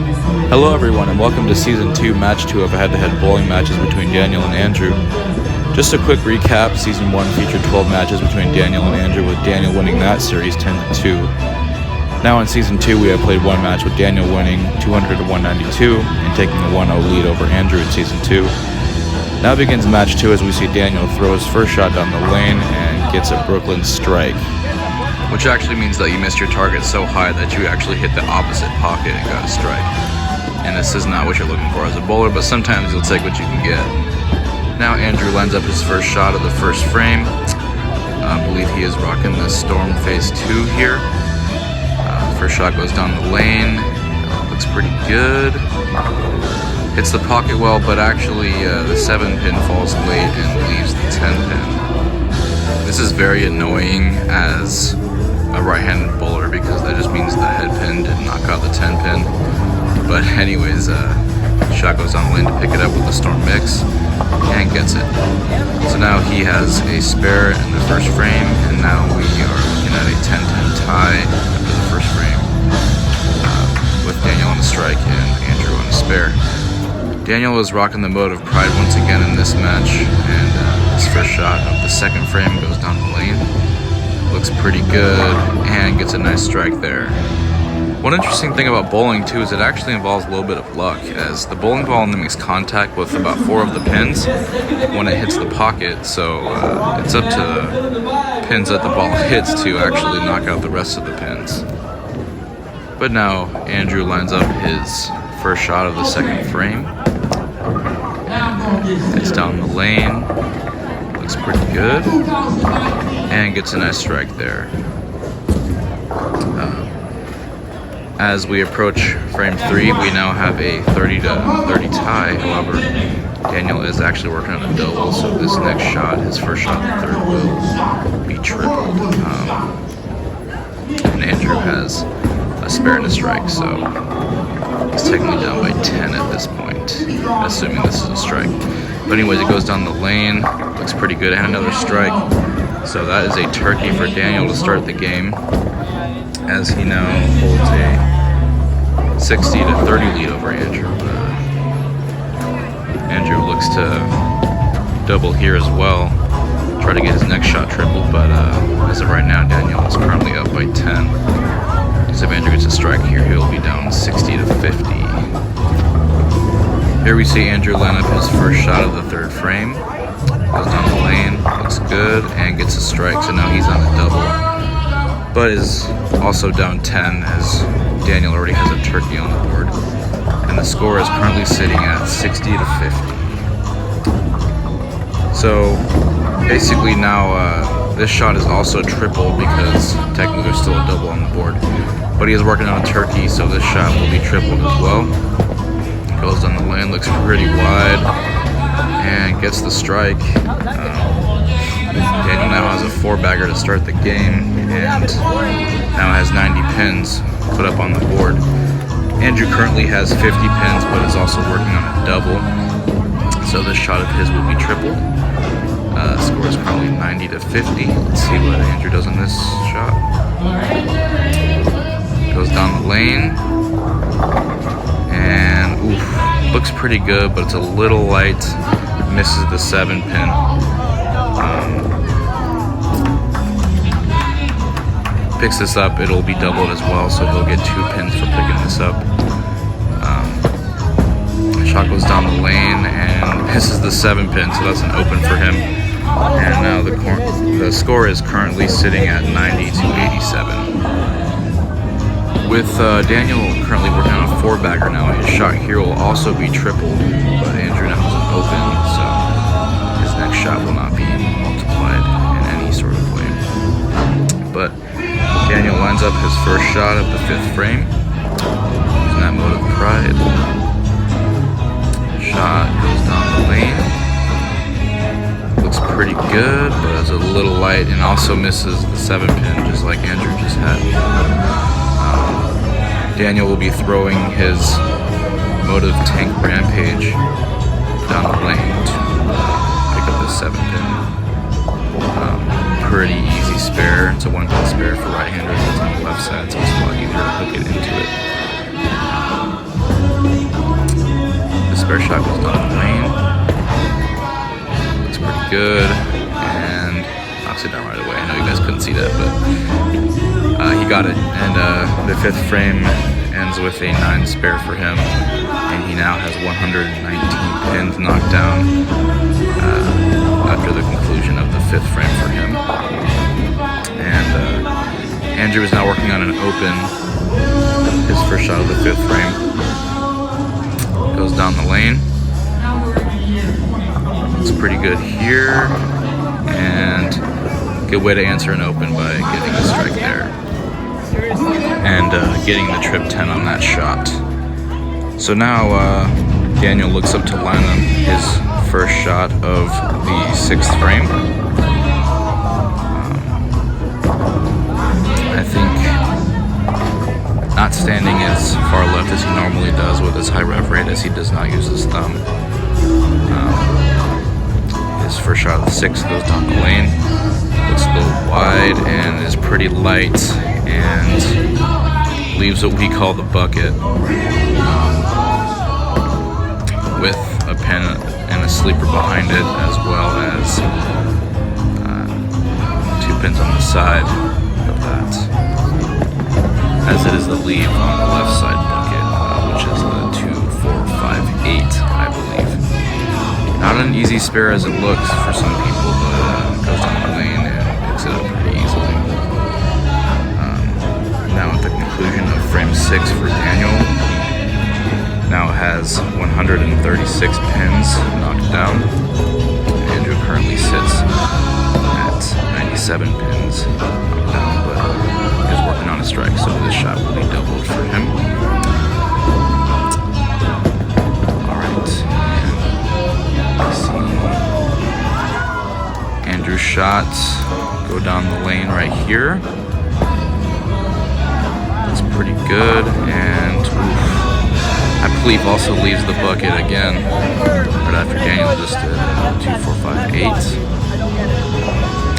Hello everyone and welcome to Season 2, Match 2 of head-to-head bowling matches between Daniel and Andrew. Just a quick recap, Season 1 featured 12 matches between Daniel and Andrew, with Daniel winning that series 10-2. Now in Season 2 we have played one match with Daniel winning 200-192 and taking a 1-0 lead over Andrew in Season 2. Now begins Match 2 as we see Daniel throw his first shot down the lane and gets a Brooklyn strike. Which actually means that you missed your target so high that you actually hit the opposite pocket and got a strike. And this is not what you're looking for as a bowler, but sometimes you'll take what you can get. Now Andrew lines up his first shot of the first frame. I believe he is rocking the Storm Phase 2 here. First shot goes down the lane. Looks pretty good. Hits the pocket well, but actually the 7-pin falls late and leaves the 10-pin. This is very annoying as a right-handed bowler because that just means the head pin did knock out the 10-pin. But anyways, shot goes on the lane to pick it up with the Storm Mix and gets it. So now he has a spare in the first frame, and now we are looking at a 10-10 tie after the first frame, with Daniel on the strike and Andrew on the spare. Daniel is rocking the mode of pride once again in this match, and his first shot of the second frame goes down the lane. Looks pretty good and gets a nice strike there. One interesting thing about bowling too is it actually involves a little bit of luck, as the bowling ball only makes contact with about 4 of the pins when it hits the pocket, so it's up to the pins that the ball hits to actually knock out the rest of the pins. But now Andrew lines up his first shot of the second frame. It's down the lane. Looks pretty good. And gets a nice strike there. As we approach frame 3, we now have a 30-30 tie. However, Daniel is actually working on a double, so this next shot, his first shot in the third, will be tripled. And Andrew has a spare and a strike, so he's technically down by 10 at this point, assuming this is a strike. But anyways, it goes down the lane, looks pretty good, and another strike. So that is a turkey for Daniel to start the game, as he now holds a 60-30 lead over Andrew. Andrew looks to double here as well, try to get his next shot tripled, but as of right now, Daniel is currently up by 10. So if Andrew gets a strike here, he'll be down 60-50. Here we see Andrew line up his first shot of the third frame. Goes down the lane, looks good, and gets a strike, so now he's on a double. But is also down 10 as Daniel already has a turkey on the board. And the score is currently sitting at 60-50. So basically now this shot is also tripled because technically there's still a double on the board. But he is working on a turkey, so this shot will be tripled as well. Goes down the lane, looks pretty wide, and gets the strike. Daniel now has a 4-bagger to start the game, and now has 90 pins put up on the board. Andrew currently has 50 pins, but is also working on a double, so this shot of his will be tripled. Score is currently 90-50. Let's see what Andrew does on this shot. Goes down the lane, and oof, looks pretty good, but it's a little light. Misses the 7-pin. Picks this up, it'll be doubled as well, so he'll get 2 pins for picking this up. Shot goes down the lane and misses the 7-pin, so that's an open for him. And now the score is currently sitting at 90-87. With Daniel currently working on a 4-bagger now, his shot here will also be tripled, but Andrew now has an open, so his next shot will not be multiplied in any sort of way. But Daniel lines up his first shot of the 5th frame, using that mode of pride. Shot goes down the lane. Looks pretty good, but is a little light and also misses the 7-pin, just like Andrew just had. Daniel will be throwing his mode of tank rampage down the lane to pick up the 7-pin. Pretty easy spare. It's a 1-pin spare for right-handers. It's on the left side, so it's a lot easier to hook it into it. spare shot goes down the lane. Looks pretty good. And knocks it down right away. I know you guys couldn't see that, but he got it. And the 5th frame ends with a 9 spare for him. And he now has 119 pins knocked down after the conclusion of the 5th frame for him. And Andrew is now working on an open. His first shot of the 5th frame goes down the lane. It's pretty good here, and good way to answer an open by getting a strike there and getting the trip 10 on that shot. So now Daniel looks up to line up his first shot of the 6th frame. I think not standing as far left as he normally does with his high rev rate, as he does not use his thumb. His first shot of the 6th goes down the lane. Looks a little wide and is pretty light and leaves what we call the bucket with a pin and a sleeper behind it, as well as 2 pins on the side of that, as it is the leave on the left side bucket, which is the 2, 4, 5, 8, I believe. Not an easy spare as it looks for some people, but it goes down the lane and picks it up pretty easily. Now at the conclusion of frame 6 for Daniel, he now has 136 pins knocked down. Andrew currently sits at 97 pins knocked down, but is working on a strike, so this shot will be doubled for him. Alright, and we see Andrew's shot go down the lane right here. That's pretty good, and I believe also leaves the bucket again, right after Daniel just did 2, 4, 5, 8.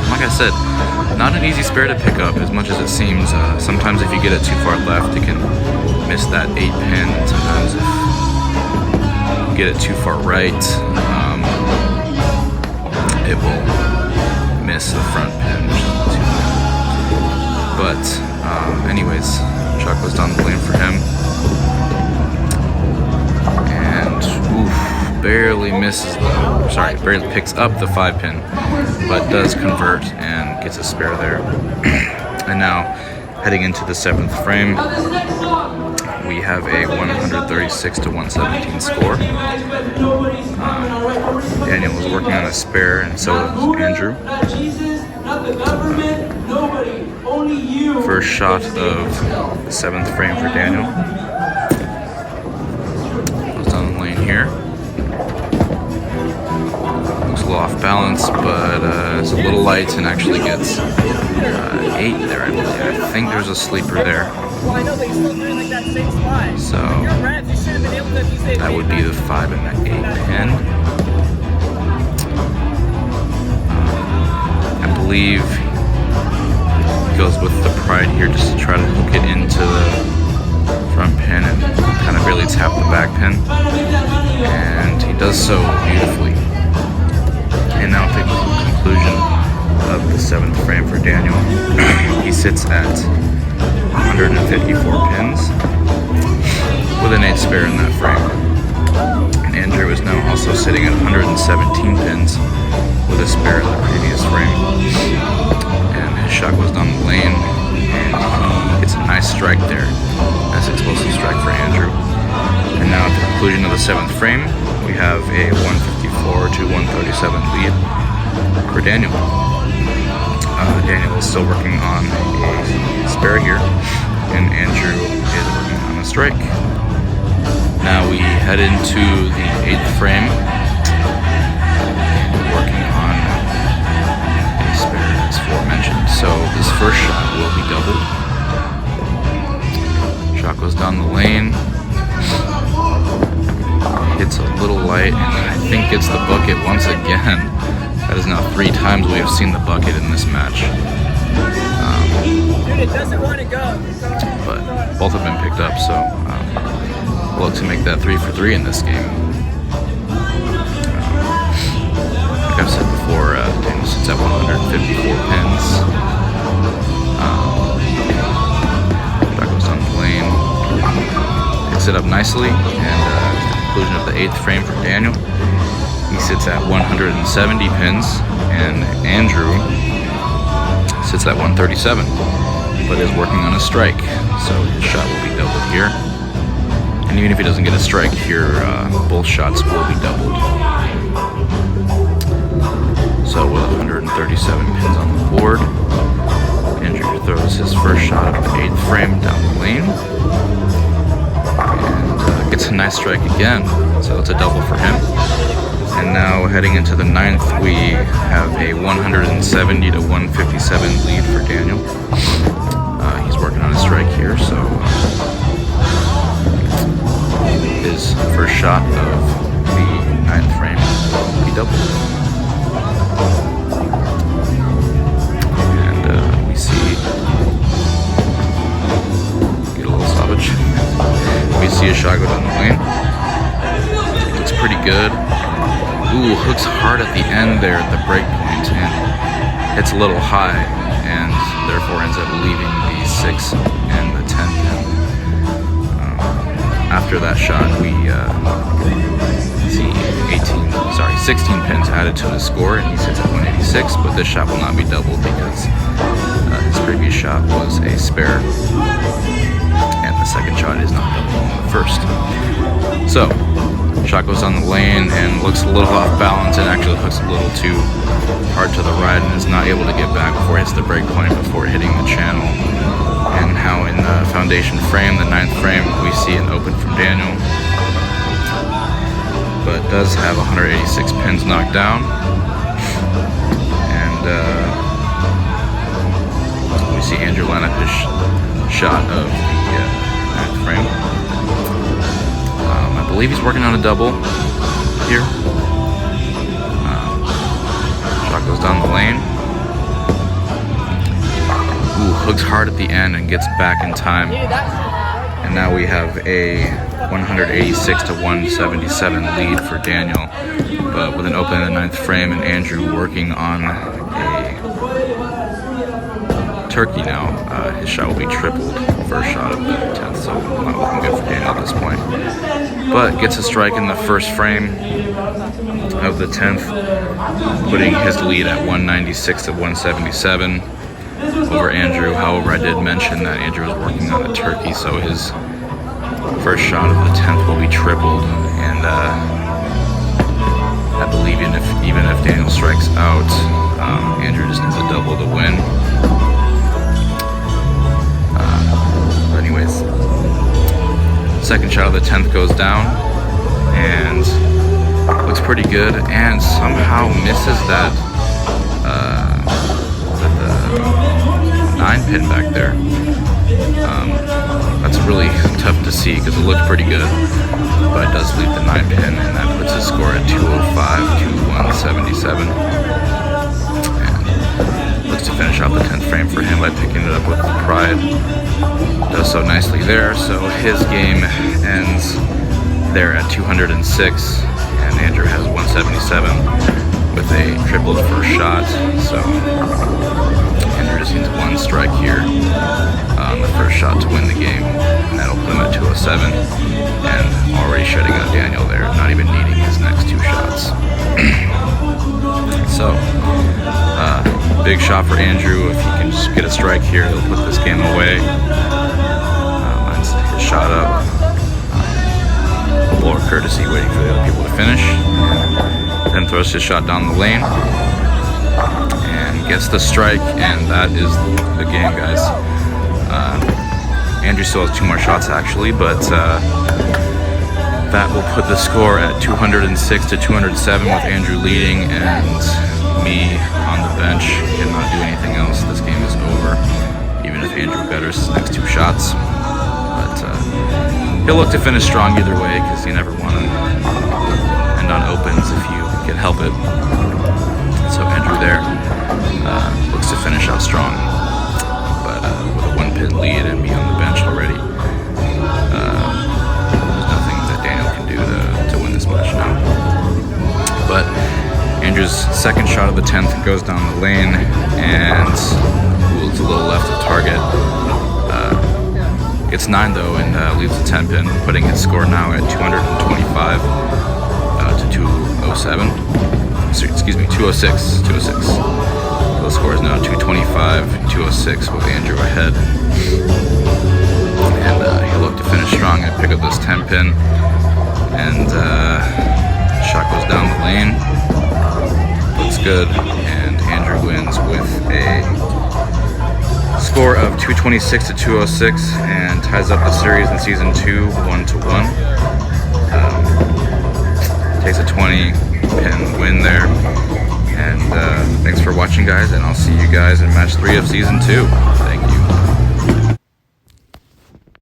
Like I said, not an easy spare to pick up as much as it seems. Sometimes if you get it too far left, you can miss that 8 pin, and sometimes if you get it too far right, it will miss the front pin, which is not too bad. But anyways, shot goes down the lane for him. Barely misses barely picks up the 5 pin, but does convert and gets a spare there. And now, heading into the 7th frame, we have a 136 to 117 score. Daniel was working on a spare, and so was Andrew. First shot of the 7th frame for Daniel. Goes down the lane here. Looks a little off balance, but it's a little light and actually gets 8 there, I believe. I think there's a sleeper there. So that would be the 5 and the 8 pin. I believe he goes with the pride here just to try to hook it into the front pin and kind of really tap the back pin. And he does so beautifully. And now at the conclusion of the 7th frame for Daniel, he sits at 154 pins with an 8 spare in that frame. And Andrew is now also sitting at 117 pins with a spare in the previous frame. And his shot goes down the lane, and he gets a nice strike there. Nice explosive strike for Andrew. And now at the conclusion of the 7th frame, we have a 154 to 137 lead for Daniel. Daniel is still working on a spare here, and Andrew is working on a strike. Now we head into the 8th frame, working on a spare as aforementioned. So this first shot will be doubled. Shot goes down the lane. Hits a little light, and I think gets the bucket once again. That is now 3 times we have seen the bucket in this match. Dude, it doesn't want to go. But both have been picked up, so we'll look to make that 3 for 3 in this game. like I've said before, Daniel sits at 154 pins. Shot goes down the lane, picks it up nicely, and conclusion of the 8th frame for Daniel. He sits at 170 pins, and Andrew sits at 137, but is working on a strike, so his shot will be doubled here. And even if he doesn't get a strike here, both shots will be doubled. So with 137 pins on the board, Andrew throws his first shot of the 8th frame down the lane, and gets a nice strike again, so it's a double for him. And now heading into the 9th, we have a 170 to 157 lead for Daniel. He's working on a strike here, so his first shot of the 9th frame will be doubled. And we see, get a little stoppage. We see a shot go down the lane. It looks pretty good. Ooh, hooks hard at the end there at the break point, and hits a little high, and therefore ends up leaving the 6th and the 10th pin. After that shot, we see 16 pins added to his score, and he sits at 186, but this shot will not be doubled because his previous shot was a spare, and the second shot is not doubled on the first. So, shot goes on the lane and looks a little off balance, and actually hooks a little too hard to the right, and is not able to get back before it hits the break point before hitting the channel. And how in the foundation frame, the 9th frame, we see an open from Daniel, but does have 186 pins knocked down. And we see Andrew line up his shot of the 9th frame. I believe he's working on a double here. Shot goes down the lane. Ooh, hooks hard at the end and gets back in time. And now we have a 186 to 177 lead for Daniel, but with an open in the 9th frame, and Andrew working on a turkey now. His shot will be tripled. First shot of the 10th, so not looking good for Daniel at this point. But gets a strike in the first frame of the 10th, putting his lead at 196 to 177 over Andrew. However, I did mention that Andrew was working on a turkey, so his first shot of the 10th will be tripled, and I believe even if Daniel strikes out, Andrew just needs a double to win. But anyways, second shot of the 10th goes down and looks pretty good, and somehow misses that the 9 pin back there. That's really tough to see because it looked pretty good, but it does leave the 9 pin, and that puts his score at 205 to 177. And looks to finish off the 10th frame for him by picking it up with pride. Does so nicely there, so his game ends there at 206, and Andrew has 177 with a tripled first shot. So Andrew just needs one strike here on the first shot to win the game, and that'll put him at 207, and already shutting out Daniel there, not even needing his next 2 shots. So big shot for Andrew. If he can just get a strike here, he'll put this game away. Lines his shot up. Blower courtesy, waiting for the other people to finish. Then throws his shot down the lane and gets the strike, and that is the game, guys. Andrew still has 2 more shots actually, but that will put the score at 206 to 207 with Andrew leading, and me on the bench cannot do anything else. This game is over, even if Andrew betters his next 2 shots. But he'll look to finish strong either way, because you never want to end on opens if you can help it. So Andrew there looks to finish out strong, but with a 1 pin lead and me on the bench already, there's nothing that Daniel can do to win this match now. But Andrew Andrew's second shot of the 10th goes down the lane, and it's a little left of target. Gets 9 though, and leaves the 10 pin, putting his score now at 225 to 207. Excuse me, 206. The score is now 225, 206 with Andrew ahead. And he'll look to finish strong and pick up this 10 pin. And shot goes down the lane. Looks good, and Andrew wins with a score of 226 to 206 and ties up the series in season 2, 1-1. Takes a 20 pin win there. And thanks for watching, guys, and I'll see you guys in match 3 of season 2.